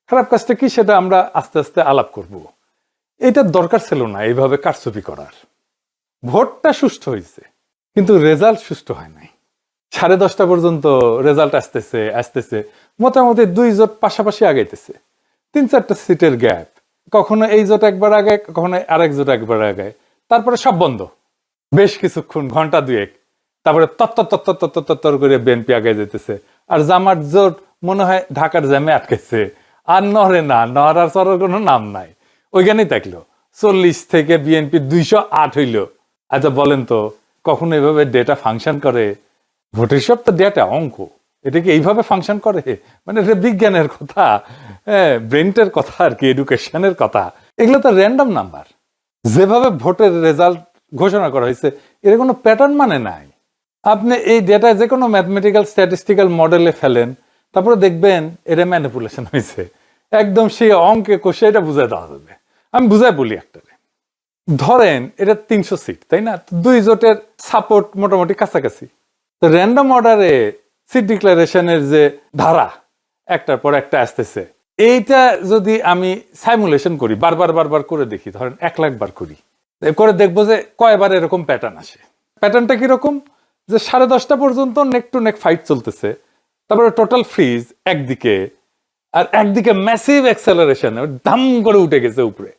খারাপ কাজটা কি সেটা আমরা আস্তে আস্তে আলাপ করব। এটার দরকার ছিল না এইভাবে কারচুপি করার। ভোটটা সুষ্ঠু হয়েছে, কিন্তু রেজাল্ট সুষ্ঠু হয় নাই। 10:30 পর্যন্ত রেজাল্ট আসতেছে মোটামুটি 2 জোট পাশাপাশি আগাইতেছে, 3-4টা সিটের গ্যাপ, কখনো এই জোট একবার আগে, কখনো আরেক জোট একবার আগে, তারপরে সব বন্ধ বেশ কিছুক্ষণ, ঘন্টা 2-1, তারপরে তত্তর করে বিএনপি আগে যেতেছে। আর জামাত জোট মনে হয় ঢাকার জ্যামে আটকেছে, আর নড়ে না, নড়ার চড়ার কোনো নাম নাই, ওইখানেই থাকলো। 40 থেকে বিএনপি 208 হইল। আচ্ছা বলেন তো, কখনো এভাবে ডেটা ফাংশন করে? ভোটের সব তো ডেটা, অঙ্ক, এটা কি এইভাবে ফাংশন করে? মানে এটা বিজ্ঞানের কথা, ব্রেনটের কথা আর কি, এডুকেশনের কথা। এগুলো তো র্যান্ডম নাম্বার। যেভাবে ভোটের রেজাল্ট ঘোষণা করা হয়েছে এর কোনো প্যাটার্ন মানে নাই। আপনি এই ডেটা যে কোনো ম্যাথমেটিক্যাল স্ট্যাটিস্টিক্যাল মডেলে ফেলেন, তারপরে দেখবেন এটা ম্যানিপুলেশন হয়েছে। একদম সেই অঙ্কে কষে এটা বুঝাই দেওয়া যাবে। আমি বুঝাই বলি একটা, ধরেন এটা 300 সিট, তাই না? 2 জোটের সাপোর্ট মোটামুটি কাছাকাছি। তো র্যান্ডম অর্ডারে সিট ডিক্লারেশনের যে ধারা একটার পর একটা আসতেছে, এইটা যদি আমি সাইমুলেশন করি, বারবার করে দেখি, ধরেন 1 লাখ বার করি, করে দেখবো যে কয়বার এরকম প্যাটার্ন আসে। প্যাটার্নটা কিরকম? যে 10:30 পর্যন্ত নেক টু নেক ফাইট চলতেছে, তারপরে টোটাল ফ্রিজ একদিকে, আর একদিকে ম্যাসিভ অ্যাক্সেলারেশন, দাম করে উঠে গেছে উপরে।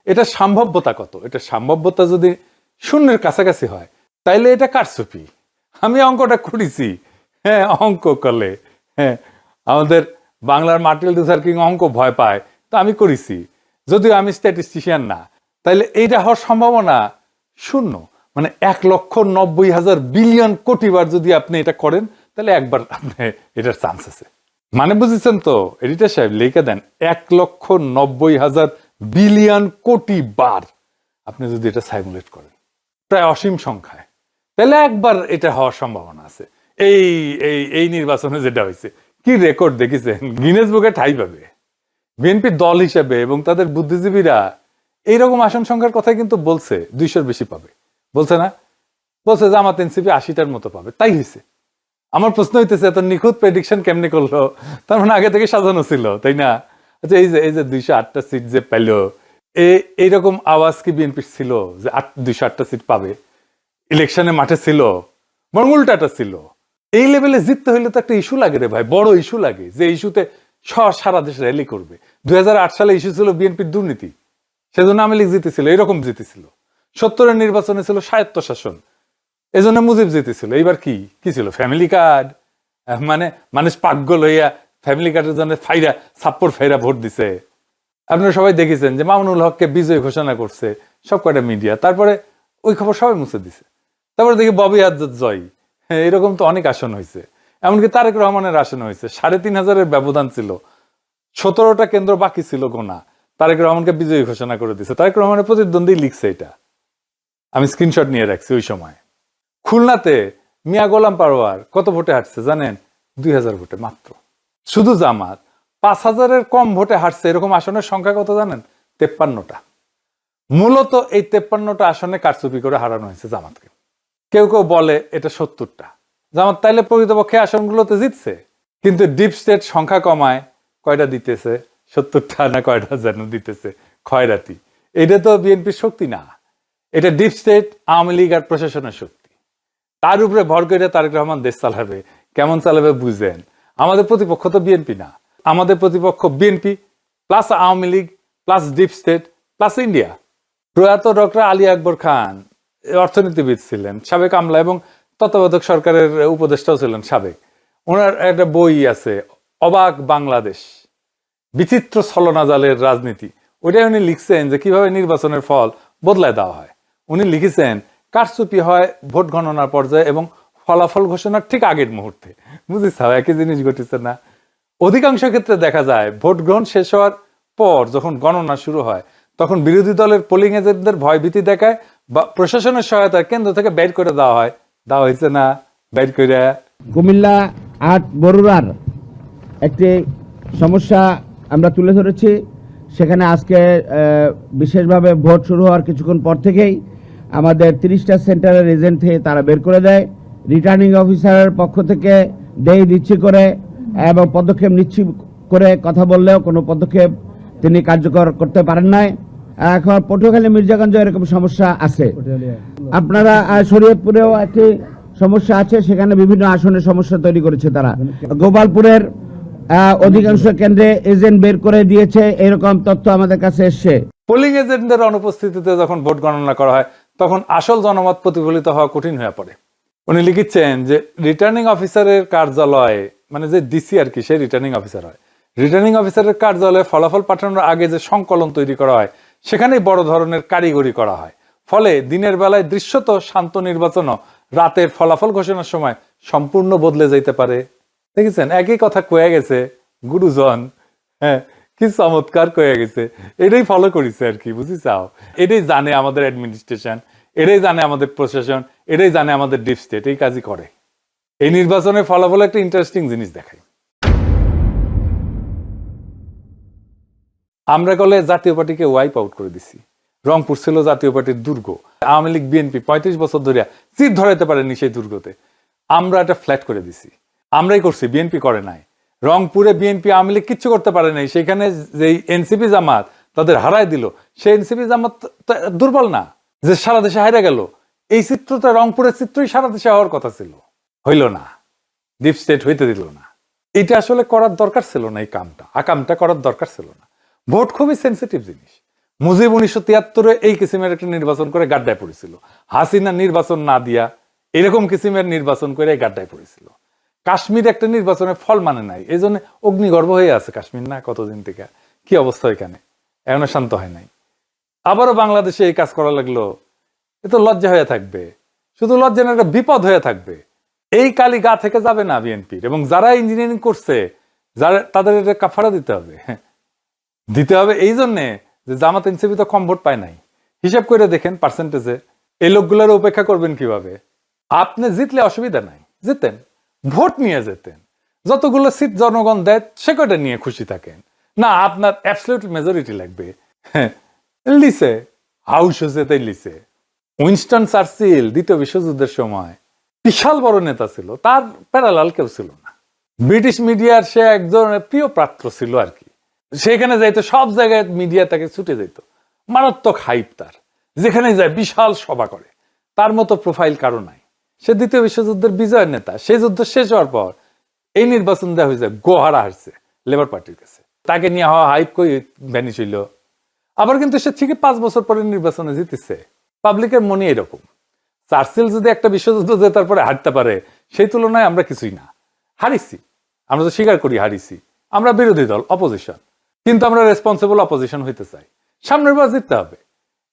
এটা সম্ভাব্যতা কত? এটা সম্ভাব্যতা যদি 0-এর কাছাকাছি হয়, তাইলে এটা কারচুপি। আমি অঙ্কটা করেছি, অঙ্ক করলে আমাদের বাংলার মার্টিন লুথার কিং অঙ্ক ভয় পায়, তো আমি করেছি, যদিও আমি স্ট্যাটিস্টিশিয়ান না। তাইলে এইটা হওয়ার সম্ভাবনা 0। মানে 1,90,000 বিলিয়ন কোটি বার যদি আপনি এটা করেন, তাহলে একবার আপনি এটার চান্স আছে। মানে বুঝেছেন তো এডিটর সাহেব? লিখে দেন 1,90,000 বিলিয়ন কোটি বার আপনি যদি এটা সাইমুলেট করেন, প্রায় অসীম সংখ্যায়, তাহলে একবার এটা হওয়ার সম্ভাবনা আছে। এই এই এই নির্বাচনে যেটা হয়েছে, কি রেকর্ড দেখেছেন? গিনেস বুকে ঠাঁই পাবে বিএনপি দল হিসেবে। এবং তাদের বুদ্ধিজীবীরা এইরকম আসন সংখ্যার কথা কিন্তু বলছে 200-র বেশি পাবে, বলছে না? বলছে জামাত এনসিপি 80টার মতো পাবে, তাই হয়েছে। আমার প্রশ্ন হইতেছে, এত নিখুঁত প্রেডিকশন কেমনি করলো? তার মানে আগে থেকে সাজানো ছিল, তাই না? আচ্ছা, এই যে 208টা সিট যে পেল, এইরকম আওয়াজ কি বিএনপি ছিল যে 208টা সিট পাবে? ইলেকশনে মাঠে ছিল, বরং উল্টাটা ছিল। এই লেভেলে জিততে হইলে তো একটা ইস্যু লাগে রে ভাই, বড় ইস্যু লাগে, যে ইস্যুতে সারা দেশ র্যালি করবে। 2008 সালে ইস্যু ছিল বিএনপির দুর্নীতি, সেজন্য আওয়ামী লীগ জিতেছিল, এরকম জিতেছিল। 70-এর নির্বাচনে ছিল স্বায়ত্তশাসন, এজন্য মুজিব জিতেছিল। এইবার কি ছিল? Family card. মানে মানুষ পাগল হইয়া ফ্যামিলি কার্ডের জন্য ছাপ্পড় ফাইরা ভোট দিছে। আপনারা সবাই দেখেছেন যে মামুনুল হককে বিজয় ঘোষণা করছে সব কয়টা মিডিয়া, তারপরে ওই খবর সবাই মুছে দিছে। তারপরে দেখি ববি আজাদ জয়, এরকম তো অনেক আসন হয়েছে। এমনকি তারেক রহমানের আসন হয়েছে, 3,500-এর ব্যবধান ছিল, 17টা কেন্দ্র বাকি ছিল গোনা, তারেক রহমানকে বিজয়ী ঘোষণা করে দিছে। তারেক রহমানের প্রতিদ্বন্দ্বী লিখছে এটা, আমি স্ক্রিনশট নিয়ে রাখছি ওই সময়। খুলনাতে মিয়া গোলাম পারোয়ার কত ভোটে হারছে জানেন? 2,000 ভোটে মাত্র। শুধু জামাত 5,000-এর কম ভোটে হারছে। এরকম আসনের সংখ্যা কত জানেন? 53টা। মূলত এই 53টা আসনে কারচুপি করে হারানো হয়েছে জামাতকে। কেউ কেউ বলে এটা 70টা। জামাত তাইলে প্রকৃতপক্ষে আসনগুলোতে জিতছে, কিন্তু ডিপ স্টেট সংখ্যা কমায় কয়টা দিতেছে? 70টা না কয়টা যেন দিতেছে, খয়রাতি। এটা তো বিএনপির শক্তি না, এটা ডিপ স্টেট, আওয়ামী লীগ আর প্রশাসনের শক্তি। তার উপরে ভর করে তারেক রহমান দেশ চালাবে। কেমন চালাবে বুঝেন? আমাদের প্রতিপক্ষ তো বিএনপি না, আমাদের প্রতিপক্ষ BNP plus Awami League plus deep state plus India. প্রয়াত ডক্টর আলী আকবর খান অর্থনীতিবিদ ছিলেন, সাবেক আমলা এবং তত্ত্বাবধায়ক সরকারের উপদেষ্টাও ছিলেন সাবেক। ওনার একটা বই আছে, অবাক বাংলাদেশ, বিচিত্র ছলনাজালের রাজনীতি। ওইটাই উনি লিখছেন যে কিভাবে নির্বাচনের ফল বদলায় দেওয়া হয়। উনি লিখেছেন কারচুপি হয় ভোট গণনার পর্যায়ে এবং ফলাফল ঘোষণার ঠিক আগের মুহূর্তে। বুঝিস, একই জিনিস ঘটেছে না? অধিকাংশ ক্ষেত্রে দেখা যায় ভোট গ্রহণ শেষ হওয়ার পর যখন গণনা শুরু হয়, তখন বিরোধী দলের পোলিং এজেন্টদের ভয়ভীতি দেখায় বা প্রশাসনের সহায়তায় কেন্দ্র থেকে বের করে দেওয়া হয়। দেওয়া হয়েছে না? বের করে কুমিল্লা 8 বরুড়ার একটি সমস্যা আমরা তুলে ধরেছি। সেখানে আজকে বিশেষভাবে ভোট শুরু হওয়ার কিছুক্ষণ পর থেকেই আমাদের 30টা সেন্টারের এজেন্ট থেকে তারা বের করে দেয়। রিটার্নিং অফিসারের পক্ষ থেকে দেই দিচ্ছি করে এবং পদক্ষেপ নিচ্ছি করে কথা বললেও কোনো পদক্ষেপ তিনি কার্যকর করতে পারেন নাই। এখন পটুয়াখালী মির্জাগঞ্জে এরকম সমস্যা আছে। আপনারা শরীয়তপুরেও একটি সমস্যা আছে, সেখানে বিভিন্ন আসনে সমস্যা তৈরি করেছে তারা। গোপালপুরের অধিকাংশ কেন্দ্রে এজেন্ট বের করে দিয়েছে, এরকম তথ্য আমাদের কাছে এসছে। পোলিং এজেন্টদের অনুপস্থিতিতে যখন ভোট গণনা করা হয় তখন আসল জনমত প্রতিফলিত হওয়া কঠিন হয়ে পড়ে। উনি লিখেছেন যে রিটার্নিং অফিসারের কার্যালয়ে, মানে যে ডিসি আর কি, সে রিটার্নিং অফিসার হয়, রিটার্নিং অফিসারের কার্যালয়ে ফলাফল পাঠানোর আগে যে সংকলন তৈরি করা হয় সেখানেই বড় ধরনের কারিগরি করা হয়। ফলে দিনের বেলায় দৃশ্যত শান্ত নির্বাচনও রাতের ফলাফল ঘোষণার সময় সম্পূর্ণ বদলে যাইতে পারে। দেখেছেন, একই কথা কয়ে গেছে গুরুজন, হ্যাঁ, কি চমৎকার কয়ে গেছে। এটাই ফলো করেছে আর কি, বুঝি চাও। এটাই জানে আমাদের অ্যাডমিনিস্ট্রেশন, এটাই জানে আমাদের প্রশাসন, এটাই জানে আমাদের ডিপ স্টেট, এই কাজই করে। এই নির্বাচনের ফলাফল একটা ইন্টারেস্টিং জিনিস দেখায়। আমরা কলে জাতীয় পার্টিকে ওয়াইপ আউট করে দিছি। রংপুর ছিল জাতীয় পার্টির দুর্গ। আওয়ামী লীগ বিএনপি 35 বছর ধরে চির ধরাইতে পারেনি সেই দুর্গতে। আমরা এটা ফ্ল্যাট করে দিছি, আমরাই করছি, বিএনপি করে নাই। রংপুরে বিএনপি আওয়ামী লীগ কিচ্ছু করতে পারে নাই। সেখানে যে এনসিপি জামাত তাদের হারায় দিল, সেই এনসিপি জামাত দুর্বল না যে সারা দেশে হারিয়ে গেল। এই চিত্রটা, রংপুরের চিত্রই সারা দেশে হওয়ার কথা ছিল, হইল না, ডিপ স্টেট হইতে দিল না। এটা আসলে করার দরকার ছিল না, এই কামটা করার দরকার ছিল না। ভোট খুবই সেন্সিটিভ জিনিস। মুজিব 1973-এ এই কিসিমের একটা নির্বাচন করে গাড্ডায় পড়েছিল। হাসিনা নির্বাচন না দিয়া এরকম কিসিমের নির্বাচন করে গাড্ডায় পড়েছিল। কাশ্মীর একটা নির্বাচনের ফল মানে নাই, এই জন্য অগ্নিগর্ভ হয়ে আছে কাশ্মীর, না কতদিন থেকে কি অবস্থা এখানে, এখনো শান্ত হয় নাই। আবারও বাংলাদেশে এই কাজ করা লাগলো, এ তো লজ্জা হয়ে থাকবে, শুধু লজ্জা না, একটা বিপদ হয়ে থাকবে। এই কালি গা থেকে যাবে না বিএনপির, এবং যারা ইঞ্জিনিয়ারিং করছে যারা, তাদের এটা কাফারা দিতে হবে। এই জন্যে যে জামাত এনসিপি তো কম ভোট পায় নাই। হিসাব করে দেখেন পার্সেন্টেজে, এই লোকগুলোর উপেক্ষা করবেন কিভাবে? আপনি জিতলে অসুবিধা নাই, জিতেন, ভোট নিয়ে যেতেন, যতগুলো সিট জনগণ দেয় সে কয়টা নিয়ে খুশি থাকেন না। আপনার অ্যাবসলিউট মেজরিটি লাগবে। লিসে হাউস হচ্ছে তাই লিসে। উইনস্টন চার্চিল দ্বিতীয় বিশ্বযুদ্ধের সময় বিশাল বড় নেতা ছিল, তার প্যারালাল কেউ ছিল না। ব্রিটিশ মিডিয়ার সে একজন প্রিয় পাত্র ছিল আর কি। সেখানে যাইতো, সব জায়গায় মিডিয়া তাকে ছুটে যেত, মারাত্মক হাইপ তার, যেখানে যায় বিশাল সভা করে। তার মতো প্রোফাইল কারো নাই। সে দ্বিতীয় বিশ্বযুদ্ধের বিজয়ের নেতা। সেই যুদ্ধ শেষ হওয়ার পর এই নির্বাচন দেওয়া হয়েছে, গোহারা হারছে লেবার পার্টির কাছে, তাকে নিয়ে হওয়া হাইপ কই ভ্যানিশ হইল। আবার কিন্তু সে ঠিকই 5 বছর পরে নির্বাচনে জিতেছে। পাবলিকের মনে এরকম। চার্চিল যদি একটা বিশ্বযুদ্ধ জেতার পরে হারতে পারে, সেই তুলনায় আমরা কিছুই না। হারিছি, আমরা তো স্বীকার করি হারিছি, আমরা বিরোধী দল, অপোজিশন, কিন্তু আমরা রেসপন্সিবল অপোজিশন হইতে চাই। সামনের বার জিততে হবে।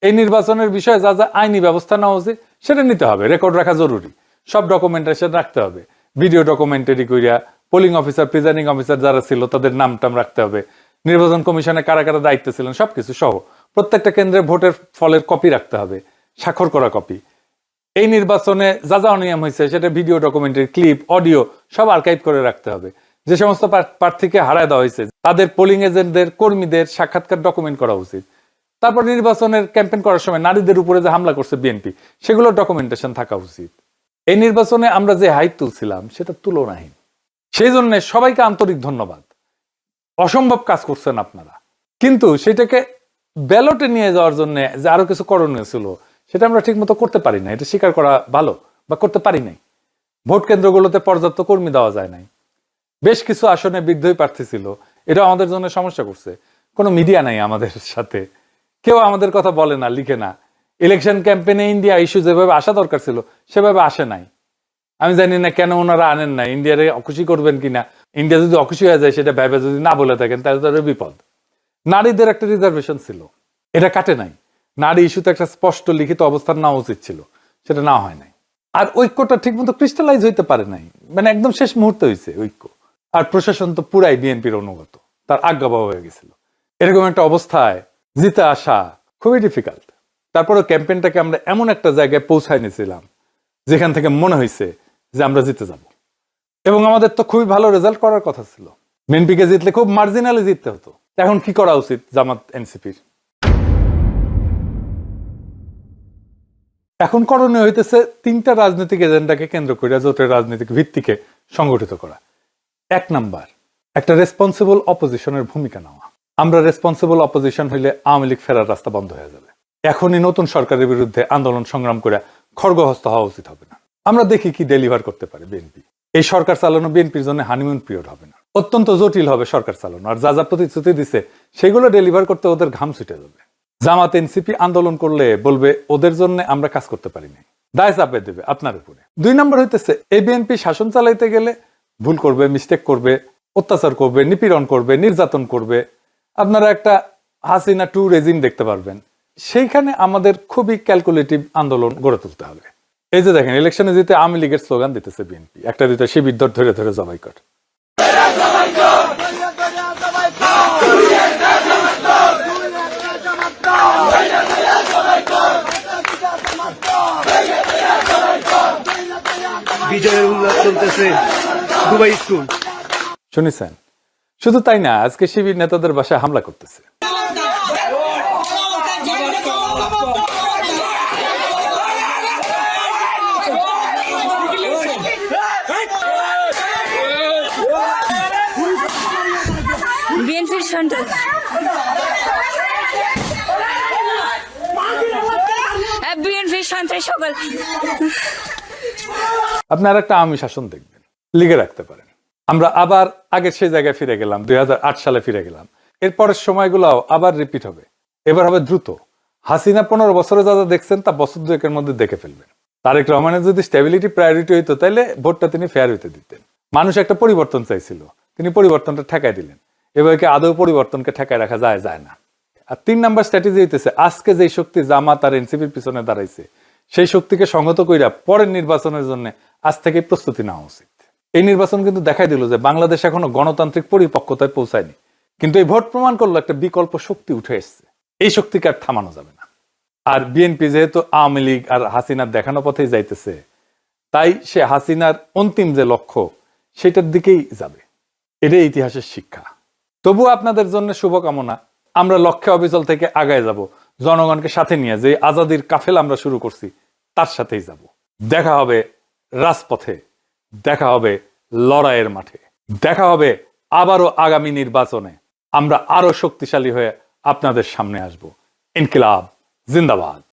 এই নির্বাচনের বিষয়ে যা যা আইনি ব্যবস্থা নেওয়া উচিত সেটা নিতে হবে, রেকর্ড রাখা জরুরি, সব ডকুমেন্টেশন রাখতে হবে, ভিডিও ডকুমেন্টারি কইরা, পোলিং অফিসার, প্রিজাইডিং অফিসার যারা ছিল তাদের নাম টাম রাখতে হবে, নির্বাচন কমিশনে কারা কারা দায়িত্ব ছিলেন সবকিছু সহ প্রত্যেকটা কেন্দ্রে ভোটের ফলের কপি রাখতে হবে, স্বাক্ষর করা কপি। এই নির্বাচনে যা যা অনিয়ম হয়েছে সেটা ভিডিও ডকুমেন্টারি, ক্লিপ, অডিও সব আর্কাইভ করে রাখতে হবে। যে সমস্ত প্রার্থীকে হারায় দেওয়া হয়েছে তাদের পোলিং এজেন্টদের, কর্মীদের সাক্ষাৎকার ডকুমেন্ট করা উচিত। তারপর নির্বাচনের ক্যাম্পেইন করার সময় নারীদের উপরে যে হামলা করছে বিএনপি, সেগুলো ডকুমেন্টেশন থাকা উচিত। এই নির্বাচনে আমরা যে হাইপ তুলছিলাম সেটা তুলনাহীন। সেই জন্য সবাইকে আন্তরিক ধন্যবাদ। অসম্ভব কাজ করছেন আপনারা, কিন্তু সেটাকে ব্যালটে নিয়ে যাওয়ার জন্য যে আরো কিছু করণীয় ছিল সেটা আমরা ঠিক মতো করতে পারি না। এটা স্বীকার করা ভালো, বা করতে পারি নাই। ভোট কেন্দ্রগুলোতে পর্যাপ্ত কর্মী দেওয়া যায় নাই। বেশ কিছু আসনে বিদ্রোহী প্রার্থী ছিল, এটা আমাদের জন্য সমস্যা করছে। কোনো মিডিয়া নাই আমাদের সাথে, কেউ আমাদের কথা বলে না, লিখে না। ইলেকশন ক্যাম্পেইনে ইন্ডিয়া ইস্যু যেভাবে আসা দরকার ছিল সেভাবে আসে নাই। আমি জানি না কেন ওনারা আনেন না, ইন্ডিয়ারে অখুশি করবেন কিনা। ইন্ডিয়া যদি অখুশি হয়ে যায় সেটা ভেবে যদি না বলে থাকেন তাহলে তাদের বিপদ। নারীদের একটা রিজার্ভেশন ছিল, এটা কাটে নাই। নারী ইস্যুতে একটা স্পষ্ট লিখিত অবস্থান নেওয়া উচিত ছিল, সেটা না হয় নাই। আর ঐক্যটা ঠিক মতো ক্রিস্টালাইজ হইতে পারে নাই, মানে একদম শেষ মুহূর্তে হয়েছে ঐক্য। আর প্রশাসন তো পুরাই বিএনপির অনুগত, তার আজ্ঞাবহ হয়ে গেছিল। এরকম একটা অবস্থায় জিতে আসা খুবই ডিফিকাল্ট। তারপরে ক্যাম্পেইনটাকে আমরা এমন একটা জায়গায় পৌঁছায় নিয়েছিলাম যেখান থেকে মনে হয়েছে যে আমরা জিতে যাব, এবং আমাদের তো খুবই ভালো রেজাল্ট করার কথা ছিল। বিএনপিকে জিতলে খুব মার্জিনালি জিততে হতো। এখন কি করা উচিত জামাত এনসিপির? এখন করণীয় হইতেছে 3টা রাজনৈতিক এজেন্ডাকে কেন্দ্র করে জোটের রাজনৈতিক ভিত্তিকে সংগঠিত করা। 1 নাম্বার, একটা রেসপন্সিবল অপোজিশনের ভূমিকা নেওয়া। আমরা রেসপন্সিবল অপোজিশন হইলে আওয়ামী লীগ ফেরার রাস্তা বন্ধ হয়ে যাবে। এখনই নতুন সরকারের বিরুদ্ধে আন্দোলন সংগ্রাম করে খড়গহস্ত হওয়া উচিত হবে না। আমরা দেখি কি ডেলিভার করতে পারে বিএনপি। এই সরকার চালানো বিএনপির জন্য হানিমুন পিরিয়ড হবে না, অত্যন্ত জটিল হবে সরকার চালানো। আর যা যা প্রতিশ্রুতি দিছে সেগুলো ডেলিভার করতে ওদের ঘাম ছুটে যাবে। জামাত এনসিপি আন্দোলন করলে বলবে ওদের জন্য আমরা কাজ করতে পারি নাই, দায় চাপে দেবে আপনার উপরে। 2 নম্বর হইতেছে এই বিএনপি শাসন চালাইতে গেলে ভুল করবে, মিস্টেক করবে, অত্যাচার করবে, নিপীড়ন করবে, নির্যাতন করবে। আপনারা একটা হাসিনা 2 রেজিম দেখতে পারবেন। সেইখানে আমাদের খুবই ক্যালকুলেটিভ আন্দোলন গড়ে তুলতে হবে। এই যে দেখেন ইলেকশনে জিতে আওয়ামী লীগের স্লোগান দিতেছে বিএনপি, একটা দুইটা শিবির ধরে ধরে জবাই কর। বিজয়ের উল্লাস চলতেছে দুবাই স্কুল। শুনেছেন? শুধু তাই না, আজকে শিবির নেতাদের বাসায় হামলা করতেছে। বিএনপির সন্ত্রাস, বিএনপির সন্ত্রাস সকল। আপনি আর একটা আওয়ামী শাসন দেখবেন, লিগে রাখতে পারেন। আমরা আবার আগের সেই জায়গায় ফিরে গেলাম, 2008 সালে ফিরে গেলাম। এরপরের সময়গুলোও আবার রিপিট হবে। এবার হবে দ্রুত। হাসিনা 15 বছরে যা যা দেখছেন তা বছর 2-এর মধ্যে দেখে ফেলবেন। তারেক রহমানের যদি স্টেবিলিটি প্রায়োরিটি হইতো তাহলে ভোটটা তিনি ফেয়ার হইতে দিতেন। মানুষ একটা পরিবর্তন চাইছিল, তিনি পরিবর্তনটা ঠেকাই দিলেন। এবার কি আদৌ পরিবর্তনকে ঠেকায় রাখা যায় না। আর 3 নাম্বার স্ট্র্যাটেজি হইতেছে আজকে যে শক্তি জামাত আর এনসিপির পিছনে দাঁড়াইছে সেই শক্তিকে সংহত কইরা পরের নির্বাচনের জন্য আজ থেকে প্রস্তুতি নেওয়া উচিত। এই নির্বাচন কিন্তু দেখাই দিল যে বাংলাদেশ এখনো গণতান্ত্রিক পরিপক্কতায় পৌঁছায়নি, কিন্তু এই ভোট প্রমাণ করলো একটা বিকল্প শক্তি উঠে এসছে। এই শক্তিকে আর থামানো যাবে না। আর বিএনপি যেহেতু আওয়ামী লীগ আর হাসিনার দেখানো পথেই যাইতেছে, তাই সে হাসিনার অন্তিম যে লক্ষ্য সেটার দিকেই যাবে। এটাই ইতিহাসের শিক্ষা। তবু আপনাদের জন্য শুভকামনা। আমরা লক্ষ্যে অবিচল থেকে আগায় যাব, জনগণকে সাথে নিয়ে যে আজাদির কাফেল আমরা শুরু করছি তার সাথেই যাব। দেখা হবে রাজপথে, দেখা হবে লড়াইয়ের মাঠে, দেখা হবে আবারও আগামী নির্বাচনে। আমরা আরো শক্তিশালী হয়ে আপনাদের সামনে আসব। ইনকিলাব জিন্দাবাদ।